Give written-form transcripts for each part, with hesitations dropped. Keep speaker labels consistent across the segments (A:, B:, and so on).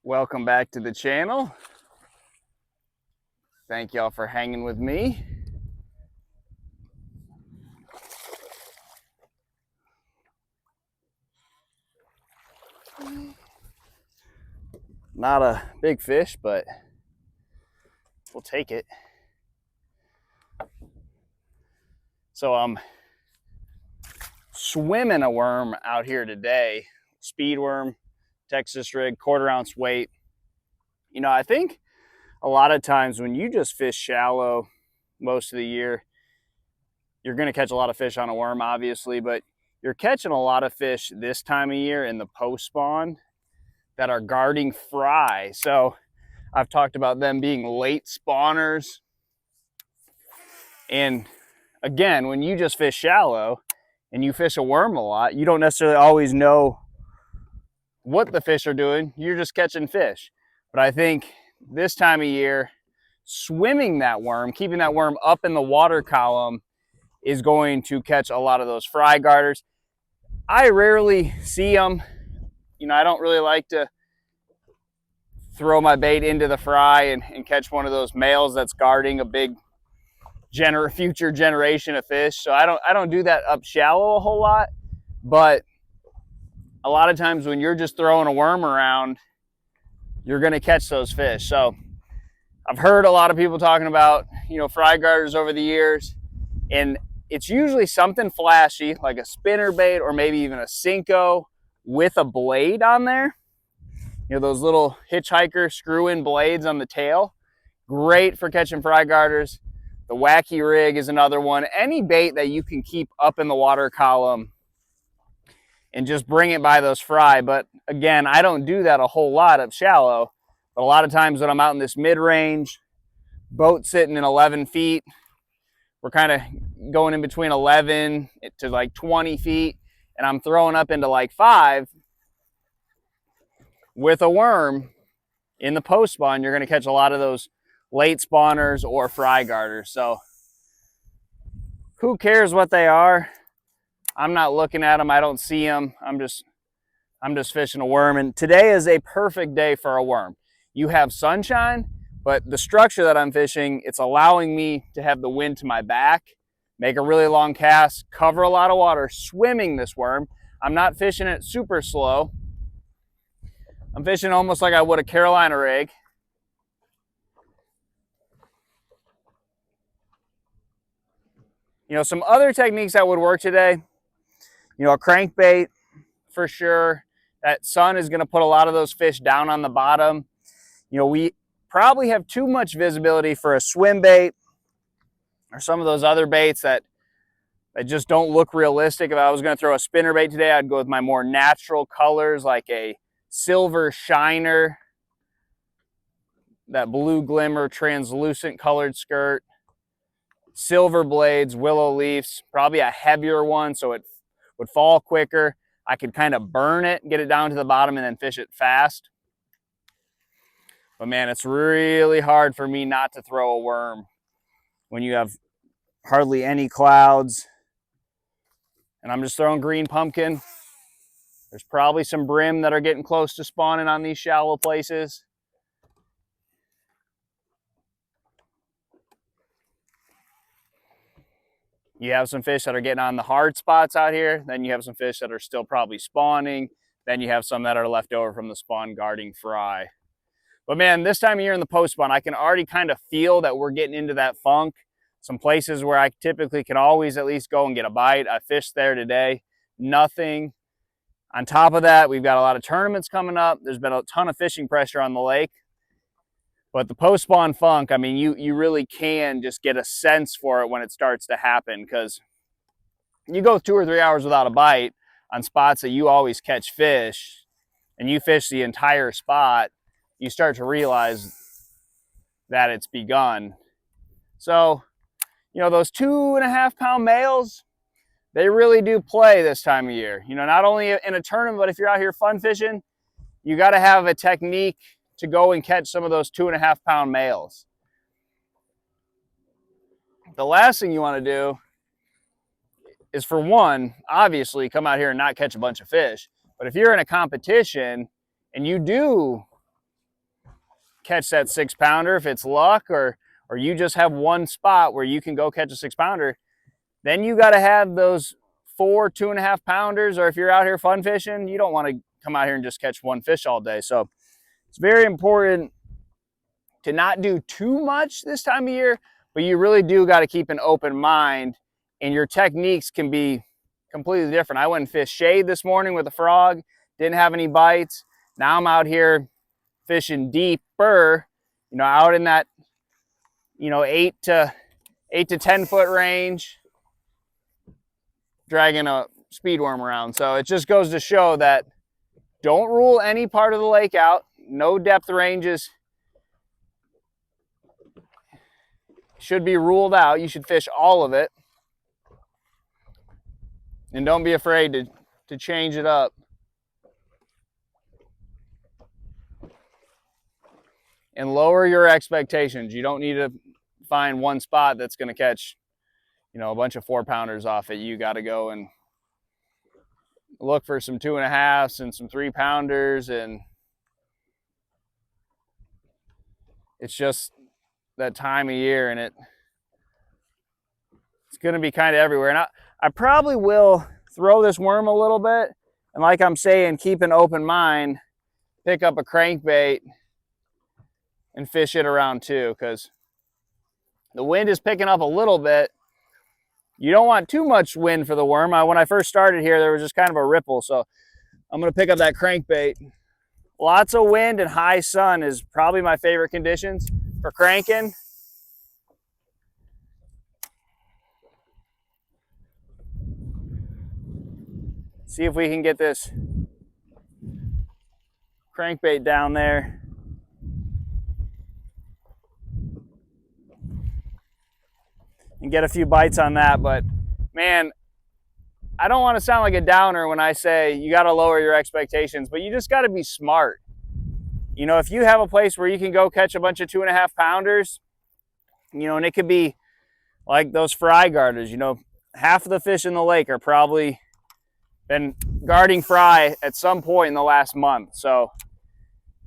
A: Welcome back to the channel. Thank y'all for hanging with me. Not a big fish, but we'll take it. So I'm swimming a worm out here today. Speed worm, Texas rig, 1/4 ounce weight. You know, I think a lot of times when you just fish shallow most of the year, you're going to catch a lot of fish on a worm, obviously, but you're catching a lot of fish this time of year in the post spawn that are guarding fry. So I've talked about them being late spawners. And again, when you just fish shallow and you fish a worm a lot, you don't necessarily always know what the fish are doing. You're just catching fish. But I think this time of year, swimming that worm, keeping that worm up in the water column is going to catch a lot of those fry guarders. I rarely see them. You know, I don't really like to throw my bait into the fry and catch one of those males that's guarding a big future generation of fish. So I don't do that up shallow a whole lot, but a lot of times when you're just throwing a worm around, you're going to catch those fish. So I've heard a lot of people talking about, you know, fry guarders over the years, and it's usually something flashy like a spinner bait or maybe even a Senko with a blade on there. You know, those little hitchhiker screw-in blades on the tail. Great for catching fry guarders. The wacky rig is another one. Any bait that you can keep up in the water column and just bring it by those fry. But again, I don't do that a whole lot up shallow. But a lot of times when I'm out in this mid-range, boat sitting in 11 feet, we're kind of going in between 11 to like 20 feet, and I'm throwing up into like 5 with a worm in the post spawn, you're going to catch a lot of those late spawners or fry guarders. So who cares what they are? I'm not looking at them. I don't see them. I'm just fishing a worm. And today is a perfect day for a worm. You have sunshine, but the structure that I'm fishing, it's allowing me to have the wind to my back, make a really long cast, cover a lot of water, swimming this worm. I'm not fishing it super slow. I'm fishing almost like I would a Carolina rig. You know, some other techniques that would work today, you know, a crankbait for sure. That sun is going to put a lot of those fish down on the bottom. You know, we probably have too much visibility for a swim bait or some of those other baits that just don't look realistic. If I was going to throw a spinner bait today, I'd go with my more natural colors like a silver shiner, that blue glimmer, translucent colored skirt, silver blades, willow leaves, probably a heavier one so it would fall quicker. I could kind of burn it, get it down to the bottom, and then fish it fast. But man, it's really hard for me not to throw a worm when you have hardly any clouds. And I'm just throwing green pumpkin. There's probably some brim that are getting close to spawning on these shallow places. You have some fish that are getting on the hard spots out here. Then you have some fish that are still probably spawning. Then you have some that are left over from the spawn guarding fry. But man, this time of year in the post spawn, I can already kind of feel that we're getting into that funk. Some places where I typically can always at least go and get a bite. I fished there today, nothing. On top of that, we've got a lot of tournaments coming up. There's been a ton of fishing pressure on the lake. But the post-spawn funk, I mean, you really can just get a sense for it when it starts to happen, because you go 2 or 3 hours without a bite on spots that you always catch fish, and you fish the entire spot, you start to realize that it's begun. So, you know, those 2.5 pound males, they really do play this time of year. You know, not only in a tournament, but if you're out here fun fishing, you got to have a technique to go and catch some of those 2.5 pound males. The last thing you want to do is, for one, obviously come out here and not catch a bunch of fish. But if you're in a competition and you do catch that 6-pounder, if it's luck, or you just have one spot where you can go catch a 6-pounder, then you got to have those 4 2.5-pounders, or if you're out here fun fishing, you don't want to come out here and just catch one fish all day. So it's very important to not do too much this time of year, but you really do got to keep an open mind, and your techniques can be completely different. I went and fished shade this morning with a frog, didn't have any bites. Now I'm out here fishing deeper, you know, out in that, you know, 8 to 10 foot range, dragging a speed worm around. So it just goes to show that don't rule any part of the lake out. No depth ranges should be ruled out. You should fish all of it. And don't be afraid to change it up. And lower your expectations. You don't need to find one spot that's going to catch, you know, a bunch of 4-pounders off it. You got to go and look for some 2.5s and some 3-pounders, and it's just that time of year, and it's going to be kind of everywhere. And I probably will throw this worm a little bit, and like I'm saying, keep an open mind, pick up a crankbait and fish it around too, because the wind is picking up a little bit. You don't want too much wind for the worm. When I first started here, there was just kind of a ripple, so I'm going to pick up that crankbait. Lots of wind and high sun is probably my favorite conditions for cranking. See if we can get this crankbait down there. And get a few bites on that. But man, I don't want to sound like a downer when I say you got to lower your expectations, but you just got to be smart. You know, if you have a place where you can go catch a bunch of 2.5-pounders, you know, and it could be like those fry garters, you know, half of the fish in the lake are probably been guarding fry at some point in the last month. So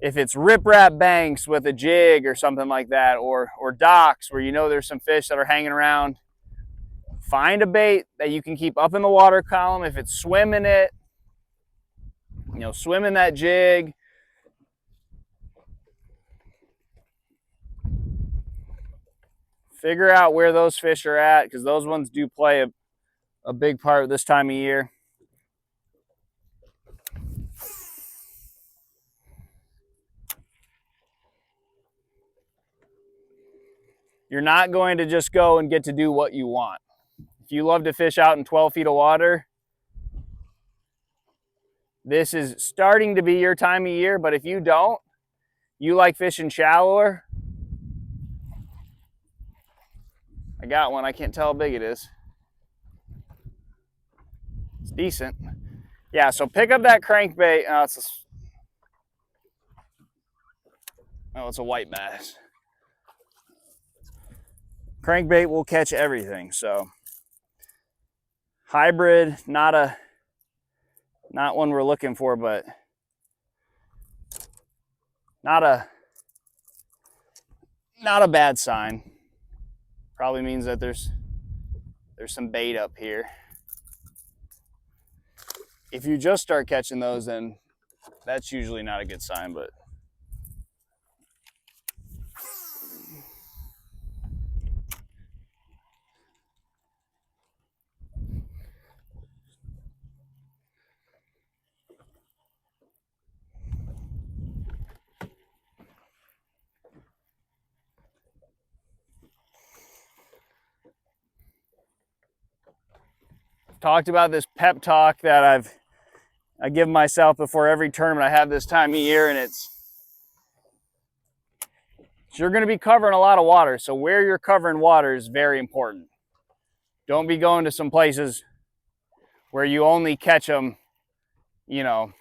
A: if it's riprap banks with a jig or something like that, or docks where you know there's some fish that are hanging around, find a bait that you can keep up in the water column. If it's swimming it, you know, swimming that jig. Figure out where those fish are at, because those ones do play a big part this time of year. You're not going to just go and get to do what you want. If you love to fish out in 12 feet of water, this is starting to be your time of year. But if you don't, you like fishing shallower. I got one. I can't tell how big it is. It's decent. Yeah, so pick up that crankbait. It's a white bass. Crankbait will catch everything. So hybrid, not one we're looking for, but not a bad sign. Probably means that there's some bait up here. If you just start catching those, then that's usually not a good sign, but talked about this pep talk that I give myself before every tournament I have this time of year, and you're going to be covering a lot of water. So where you're covering water is very important. Don't be going to some places where you only catch them, you know,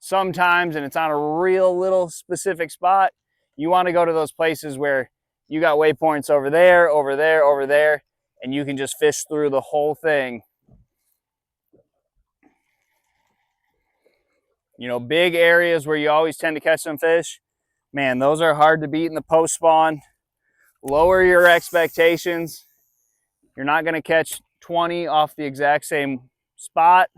A: sometimes, and it's on a real little specific spot. You want to go to those places where you got waypoints over there, over there, over there, and you can just fish through the whole thing. You know, big areas where you always tend to catch some fish, Man, those are hard to beat in the post spawn. Lower your expectations. You're not going to catch 20 off the exact same spot.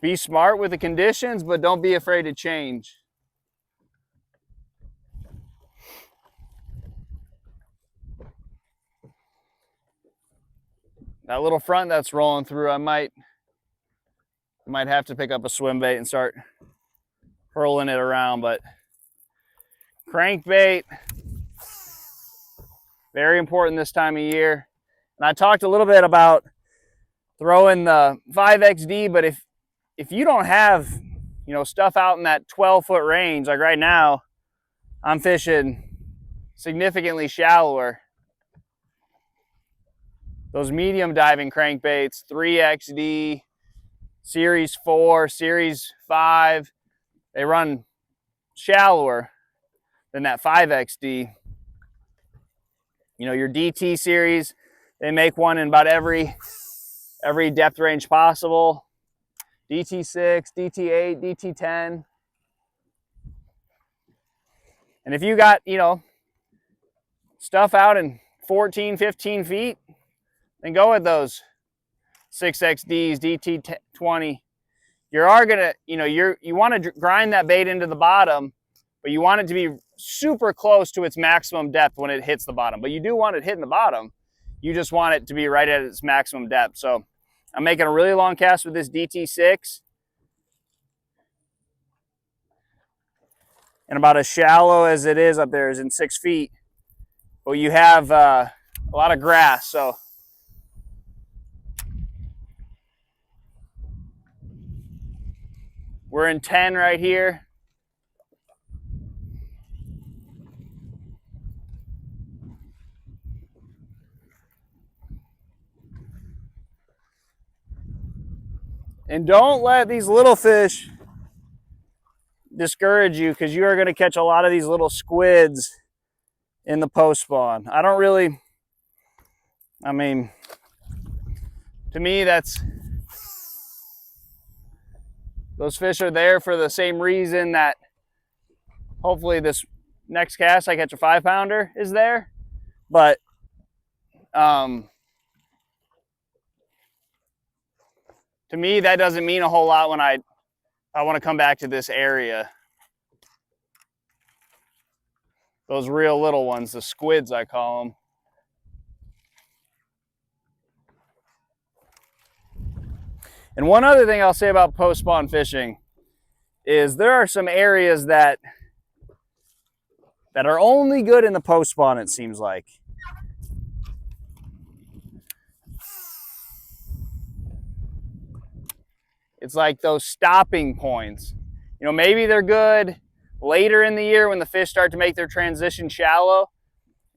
A: Be smart with the conditions, but don't be afraid to change. That little front that's rolling through, I might have to pick up a swim bait and start hurling it around, but crankbait, very important this time of year. And I talked a little bit about throwing the 5XD, but if you don't have, you know, stuff out in that 12-foot range, like right now, I'm fishing significantly shallower. Those medium diving crankbaits, 3XD, Series 4, Series 5, they run shallower than that 5XD. You know, your DT series, they make one in about every depth range possible. DT6, DT8, DT10. And if you got, you know, stuff out in 14, 15 feet, then go with those 6XDs, DT20. You are gonna, you know, you want to grind that bait into the bottom, but you want it to be super close to its maximum depth when it hits the bottom. But you do want it hitting the bottom. You just want it to be right at its maximum depth. So I'm making a really long cast with this DT6. And about as shallow as it is up there is in 6 feet. But you have a lot of grass, so we're in 10 right here. And don't let these little fish discourage you, because you are going to catch a lot of these little squids in the post spawn. I mean, to me, those fish are there for the same reason that hopefully this next cast I catch a 5-pounder is there. But to me, that doesn't mean a whole lot when I want to come back to this area. Those real little ones, the squids I call them. And one other thing I'll say about post spawn fishing is there are some areas that are only good in the post spawn, it seems like. It's like those stopping points. You know, maybe they're good later in the year when the fish start to make their transition shallow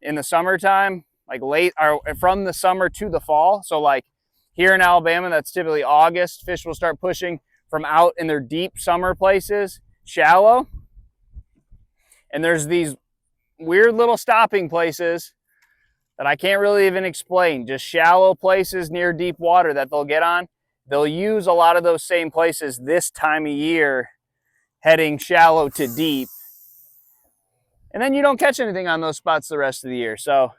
A: in the summertime, like late or from the summer to the fall. So like here in Alabama, that's typically August. Fish will start pushing from out in their deep summer places shallow. And there's these weird little stopping places that I can't really even explain, just shallow places near deep water that they'll get on. They'll use a lot of those same places this time of year, heading shallow to deep. And then you don't catch anything on those spots the rest of the year. So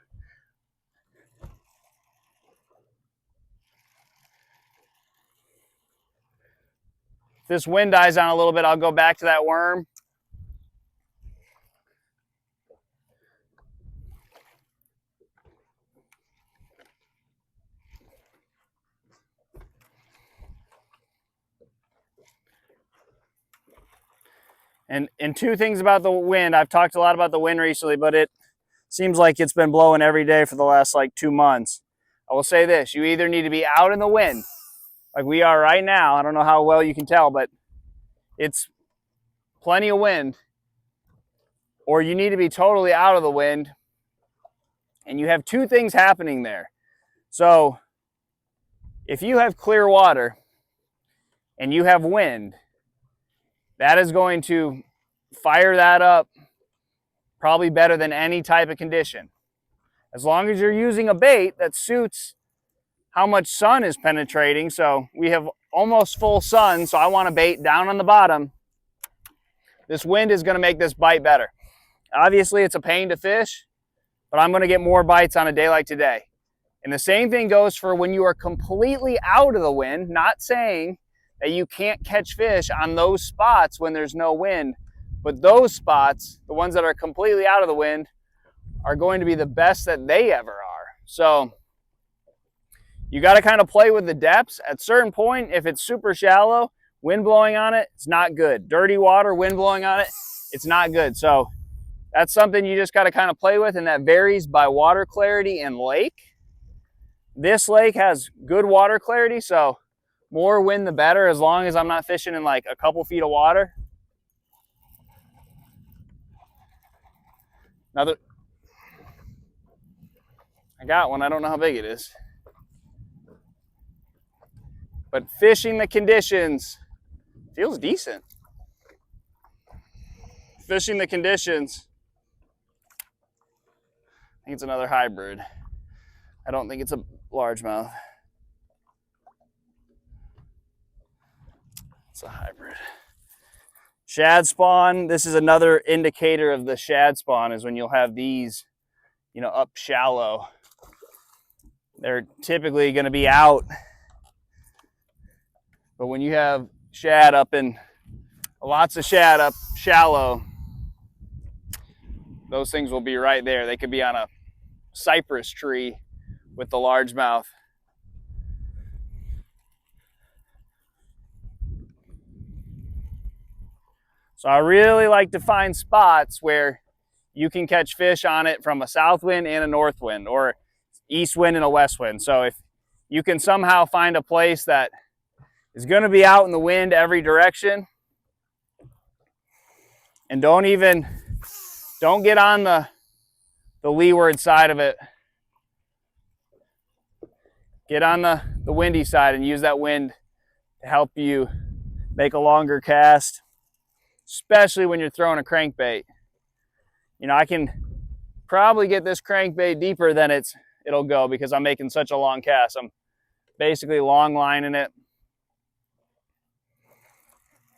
A: if this wind dies down a little bit, I'll go back to that worm. And two things about the wind. I've talked a lot about the wind recently, but it seems like it's been blowing every day for the last like 2 months. I will say this, you either need to be out in the wind, like we are right now. I don't know how well you can tell, but it's plenty of wind. Or you need to be totally out of the wind. And you have two things happening there. So if you have clear water and you have wind, that is going to fire that up probably better than any type of condition. as long as you're using a bait that suits how much sun is penetrating. So we have almost full sun, so I want a bait down on the bottom. This wind is going to make this bite better. Obviously, it's a pain to fish, but I'm going to get more bites on a day like today. And the same thing goes for when you are completely out of the wind, not saying that you can't catch fish on those spots when there's no wind, but those spots, the ones that are completely out of the wind, are going to be the best that they ever are. So you got to kind of play with the depths. At a certain point, if it's super shallow, wind blowing on it, it's not good. Dirty water, wind blowing on it, it's not good. So that's something you just got to kind of play with, and that varies by water clarity and lake. This lake has good water clarity, so more wind the better, as long as I'm not fishing in like a couple feet of water. Another, I got one, I don't know how big it is. But fishing the conditions feels decent. Fishing the conditions, I think it's another hybrid. I don't think it's a largemouth. It's a hybrid. Shad spawn, this is another indicator of the shad spawn, is when you'll have these, you know, up shallow. They're typically going to be out. But when you have shad up in, lots of shad up shallow, those things will be right there. They could be on a cypress tree with the largemouth. So I really like to find spots where you can catch fish on it from a south wind and a north wind, or east wind and a west wind. So if you can somehow find a place that is going to be out in the wind every direction, and don't get on the leeward side of it. Get on the windy side and use that wind to help you make a longer cast, especially when you're throwing a crankbait. You know, I can probably get this crankbait deeper than it'll go because I'm making such a long cast. I'm basically long lining it.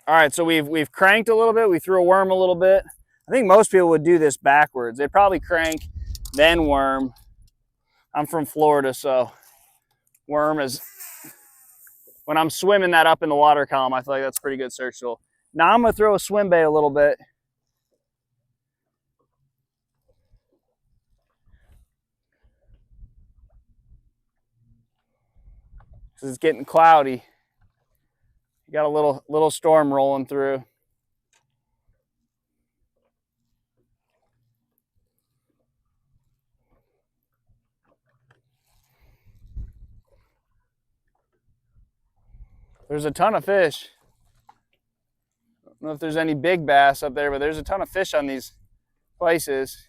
A: All right, so we've cranked a little bit. We threw a worm a little bit. I think most people would do this backwards. They'd probably crank, then worm. I'm from Florida, so worm is, when I'm swimming that up in the water column, I feel like that's a pretty good search tool. Now I'm going to throw a swim bait a little bit. Because it's getting cloudy. You got a little storm rolling through. There's a ton of fish. I don't know if there's any big bass up there, but there's a ton of fish on these places.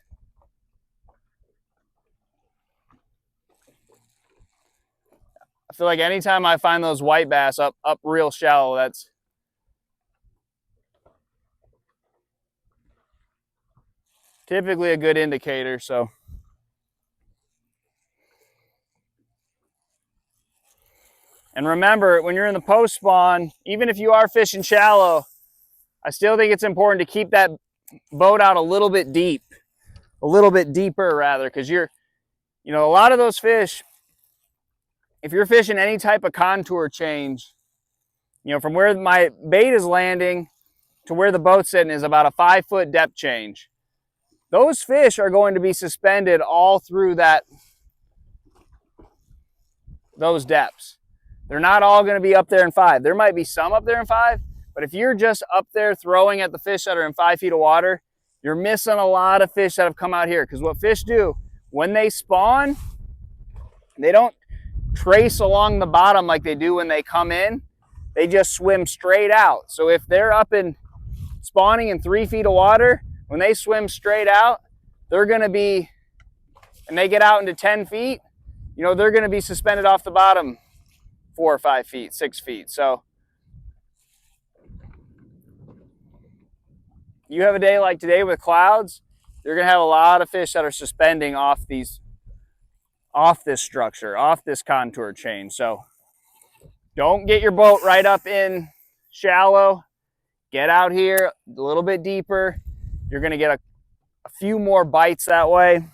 A: I feel like anytime I find those white bass up real shallow, that's typically a good indicator. So and remember, when you're in the post spawn, even if you are fishing shallow, I still think it's important to keep that boat out a little bit deep, a little bit deeper rather, because you know, a lot of those fish, if you're fishing any type of contour change, you know, from where my bait is landing to where the boat's sitting is about a 5-foot depth change. Those fish are going to be suspended all through those depths. They're not all going to be up there in 5. There might be some up there in 5, but if you're just up there throwing at the fish that are in 5 feet of water, you're missing a lot of fish that have come out here. Because what fish do, when they spawn, they don't trace along the bottom like they do when they come in. They just swim straight out. So if they're up in spawning in 3 feet of water, when they swim straight out, they're going to be, and they get out into 10 feet, you know, they're going to be suspended off the bottom 4 or 5 feet, 6 feet. So you have a day like today with clouds, you're going to have a lot of fish that are suspending off these off this structure, off this contour chain. So don't get your boat right up in shallow. Get out here a little bit deeper. You're going to get a few more bites that way.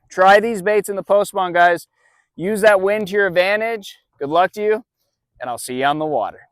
A: Try these baits in the post spawn, guys. Use that wind to your advantage. Good luck to you, and I'll see you on the water.